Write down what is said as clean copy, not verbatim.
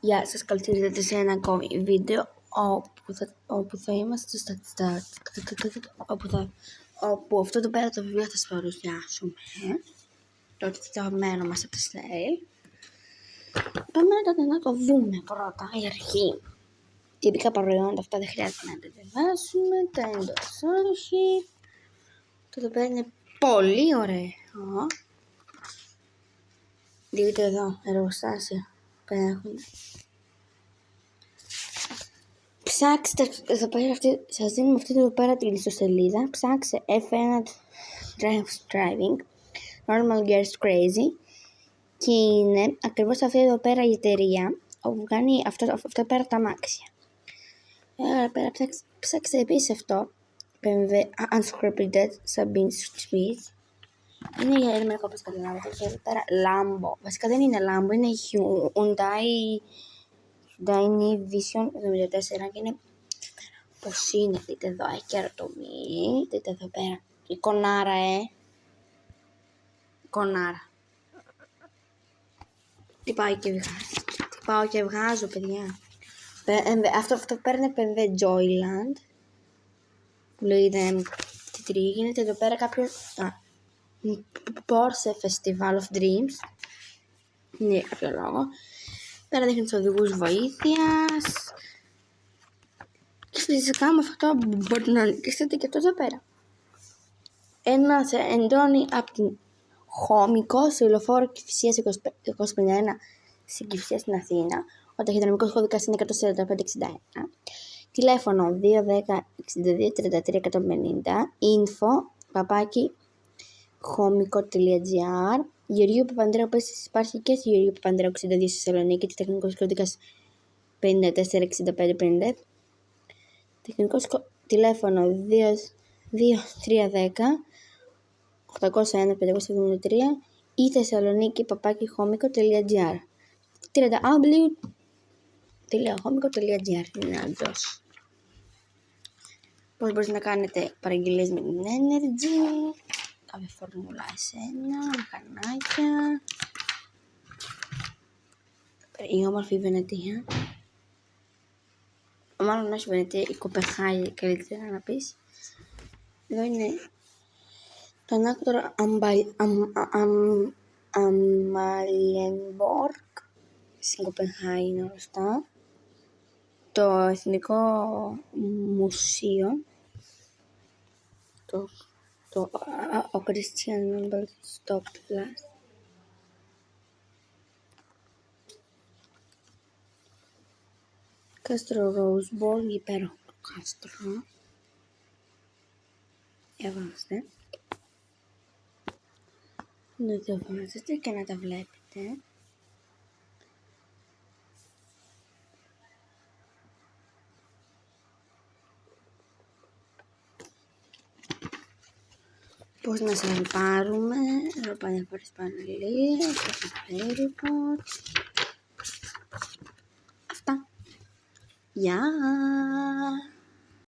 Γεια σας, καλώς ήρθατε σε ένα ακόμη βίντεο όπου θα είμαστε όπου αυτό το πέρα το βιβλίο θα σας παρουσιάσουμε το αγαπημένο μας από τη Snail. Πάμε τότε να το δούμε πρώτα, η αρχή. Τυπικά προϊόντα, αυτά δεν χρειάζεται να τα διαβάσουμε. Τα εντός όχι. Το εδώ πέρα είναι πολύ ωραίο. Δείτε εδώ, εργοστάσια που έχουν. Ψάξτε εδώ πέρα, σας δίνουμε αυτή εδώ πέρα την ιστοσελίδα. Ψάξτε F1 Driving, Normal Girls Crazy και είναι ακριβώς αυτή εδώ πέρα η εταιρεία όπου κάνει αυτό πέρα τα αμάξια. Πέρα ψάξτε επίσης αυτό, BMW Unscripted Sabine Smith. Είναι για ελληνικό όπως καταλάβατε και εδώ πέρα Lambo. Βασικά δεν είναι Lambo, είναι Hyundai Vision 74 και είναι πως είναι, δείτε εδώ, έχει καινοτομία, δείτε εδώ πέρα, η κονάρα, κονάρα. Τι πάω και βγάζω, παιδιά. Αυτό παίρνει BMW Joyland, που λέγεται, τι τρίγη, γίνεται εδώ πέρα κάποιο, Porsche Festival of Dreams, είναι για κάποιο λόγο. Πέρα δείχνει τους οδηγούς βοήθειας. Και φυσικά με αυτό μπορείτε να νικήσετε και το εδώ πέρα. Ένα σε εντώνει από την Χόμικο σε λεωφόρο Κηφισίας 251 στην Κηφισία στην Αθήνα. Ο ταχυδρομικός κώδικας είναι 14561. Τηλέφωνο 210 62 33 150. Info @χόμικο.gr. Γεωργίου Παπανδρέου επίσης υπάρχει και στη Γεωργίου Παπανδρέου 62 στη Θεσσαλονίκη και τεχνικός κώδικας 54 65 50. Τεχνικός τηλέφωνο 2310 801 573 ή Θεσσαλονίκη @χόμικο.gr. www.χόμικο.gr είναι άλλος. Πώς μπορείτε να κάνετε παραγγελίες με την Energy, κάποια φορμούλα εσένα, μηχανάκια, η όμορφη Βενετία, μάλλον όχι Βενετία, η Κοπεχάγη καλύτερα να πεις. Εδώ είναι το ανάκτορο Αμαλιενμπορκ στην Κοπεχάγη είναι γνωστά. Το Εθνικό Μουσείο, ο Christian Nobel Stoplas, Κάστρο Roseborg, υπέροχο το κάστρο. Διαβάστε. Να διαβάζετε και να τα βλέπετε. Πώς να σας πάρουμε, εδώ πάνε διάφορες πανελίες, αυτά. Γεια!